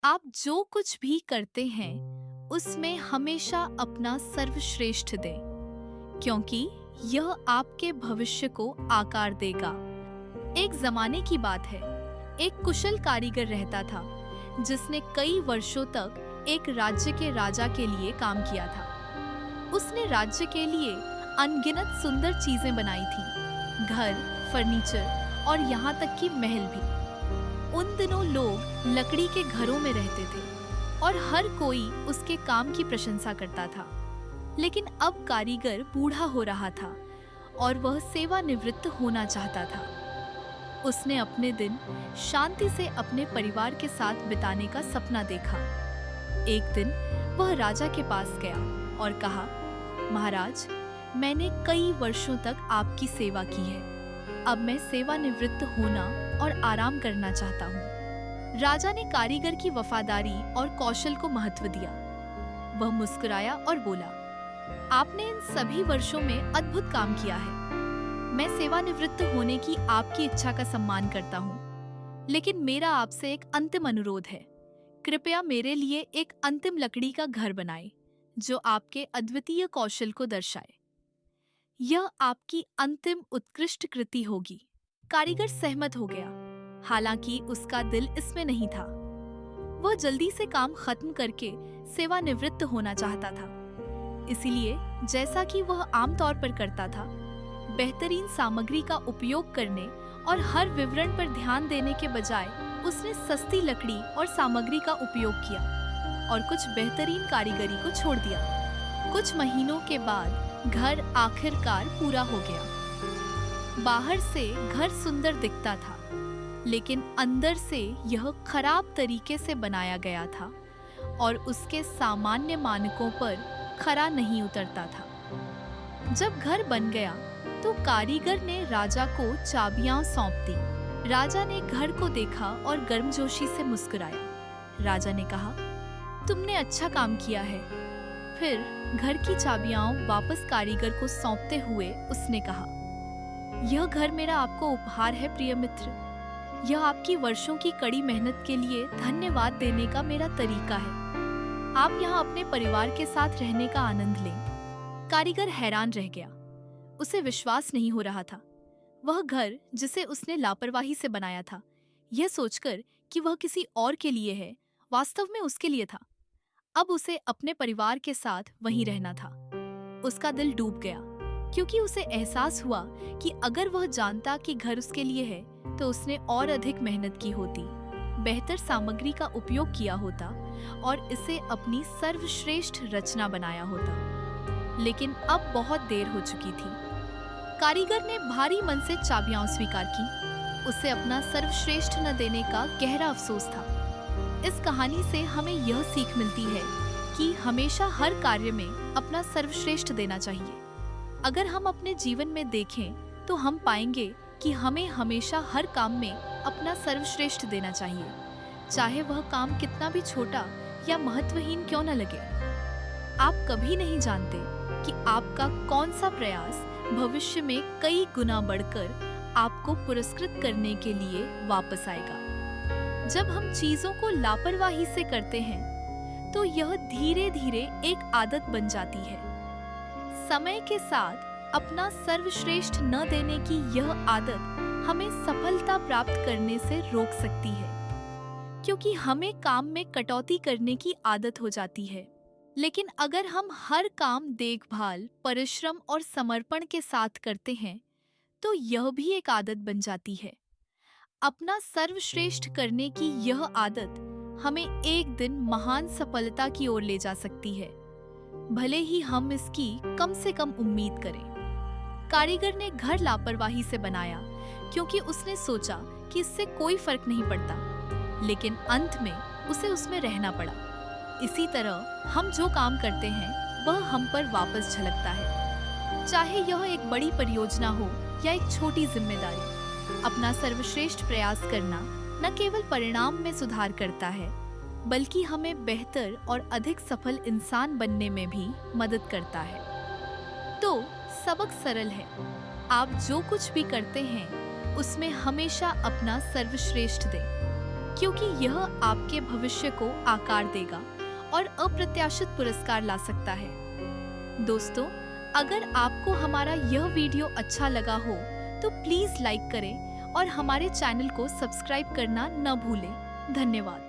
आप जो कुछ भी करते हैं उसमें हमेशा अपना सर्वश्रेष्ठ दें, क्योंकि यह आपके भविष्य को आकार देगा। एक जमाने की बात है, एक कुशल कारीगर रहता था जिसने कई वर्षों तक एक राज्य के राजा के लिए काम किया था। उसने राज्य के लिए अनगिनत सुंदर चीजें बनाई थी, घर, फर्नीचर और यहाँ तक कि महल भी। उन दिनों लोग लकड़ी के घरों में रहते थे और हर कोई उसके काम की प्रशंसा करता था। लेकिन अब कारीगर बूढ़ा हो रहा था और वह सेवानिवृत्त होना चाहता था। उसने अपने दिन शांति से अपने परिवार के साथ बिताने का सपना देखा। एक दिन वह राजा के पास गया और कहा, महाराज, मैंने कई वर्षों तक आपकी सेवा की है। अब मैं सेवानिवृत्त होना और आराम करना चाहता हूँ। राजा ने कारीगर की वफादारी और कौशल को महत्व दिया। वह मुस्कुराया और बोला, आपने इन सभी वर्षों में अद्भुत काम किया है। मैं सेवानिवृत्त होने की आपकी इच्छा का सम्मान करता हूँ, लेकिन मेरा आपसे एक अंतिम अनुरोध है। कृपया मेरे लिए एक अंतिम लकड़ी का घर बनाएं, जो आपके अद्वितीय कौशल को दर्शाए। यह आपकी अंतिम उत्कृष्ट कृति होगी। कारीगर सहमत हो गया, हालांकि उसका दिल इसमें नहीं था। वह जल्दी से काम खत्म करके सेवानिवृत्त होना चाहता था। इसलिए जैसा कि वह आमतौर पर करता था, बेहतरीन सामग्री का उपयोग करने और हर विवरण पर ध्यान देने के बजाय उसने सस्ती लकड़ी और सामग्री का उपयोग किया और कुछ बेहतरीन कारीगरी को छोड़ दिया। कुछ महीनों के बाद घर आखिरकार पूरा हो गया। बाहर से घर सुंदर दिखता था, लेकिन अंदर से यह खराब तरीके से बनाया गया था और उसके सामान्य मानकों पर खरा नहीं उतरता था। जब घर बन गया तो कारीगर ने राजा को चाबियां सौंप दी। राजा ने घर को देखा और गर्मजोशी से मुस्कुराया। राजा ने कहा, तुमने अच्छा काम किया है। फिर घर की चाबियां वापस कारीगर को सौंपते हुए उसने कहा, यह घर मेरा आपको उपहार है प्रिय मित्र। यह आपकी वर्षों की कड़ी मेहनत के लिए धन्यवाद देने का मेरा तरीका है। आप यहाँ अपने परिवार के साथ रहने का आनंद लें। कारीगर हैरान रह गया। उसे विश्वास नहीं हो रहा था। वह घर जिसे उसने लापरवाही से बनाया था, यह सोचकर कि वह किसी और के लिए है, वास्तव में उसके लिए था। अब उसे अपने परिवार के साथ वहीं रहना था। उसका दिल डूब गया, क्योंकि उसे एहसास हुआ कि अगर वह जानता कि घर उसके लिए है तो उसने और अधिक मेहनत की होती, बेहतर सामग्री का उपयोग किया होता और इसे अपनी सर्वश्रेष्ठ रचना बनाया होता। लेकिन अब बहुत देर हो चुकी थी। कारीगर ने भारी मन से चाबियां स्वीकार की। उसे अपना सर्वश्रेष्ठ न देने का गहरा अफसोस था। इस कहानी से हमें यह सीख मिलती है कि हमेशा हर कार्य में अपना सर्वश्रेष्ठ देना चाहिए। अगर हम अपने जीवन में देखें तो हम पाएंगे कि हमें हमेशा हर काम में अपना सर्वश्रेष्ठ देना चाहिए, चाहे वह काम कितना भी छोटा या महत्वहीन क्यों न लगे। आप कभी नहीं जानते कि आपका कौन सा प्रयास भविष्य में कई गुना बढ़कर आपको पुरस्कृत करने के लिए वापस आएगा। जब हम चीजों को लापरवाही से करते हैं तो यह धीरे धीरे एक आदत बन जाती है। समय के साथ अपना सर्वश्रेष्ठ न देने की यह आदत हमें सफलता प्राप्त करने से रोक सकती है, क्योंकि हमें काम में कटौती करने की आदत हो जाती है। लेकिन अगर हम हर काम देखभाल, परिश्रम और समर्पण के साथ करते हैं तो यह भी एक आदत बन जाती है। अपना सर्वश्रेष्ठ करने की यह आदत हमें एक दिन महान सफलता की ओर ले जा सकती है, भले ही हम इसकी कम से कम उम्मीद करें। कारीगर ने घर लापरवाही से बनाया क्योंकि उसने सोचा कि इससे कोई फर्क नहीं पड़ता, लेकिन अंत में उसे उसमें रहना पड़ा। इसी तरह हम जो काम करते हैं वह हम पर वापस झलकता है, चाहे यह एक बड़ी परियोजना हो या एक छोटी जिम्मेदारी। अपना सर्वश्रेष्ठ प्रयास करना न केवल परिणाम में सुधार करता है, बल्कि हमें बेहतर और अधिक सफल इंसान बनने में भी मदद करता है। तो सबक सरल है, आप जो कुछ भी करते हैं उसमें हमेशा अपना सर्वश्रेष्ठ दें। क्योंकि यह आपके भविष्य को आकार देगा और अप्रत्याशित पुरस्कार ला सकता है। दोस्तों, अगर आपको हमारा यह वीडियो अच्छा लगा हो तो प्लीज लाइक करें और हमारे चैनल को सब्सक्राइब करना न भूलें। धन्यवाद।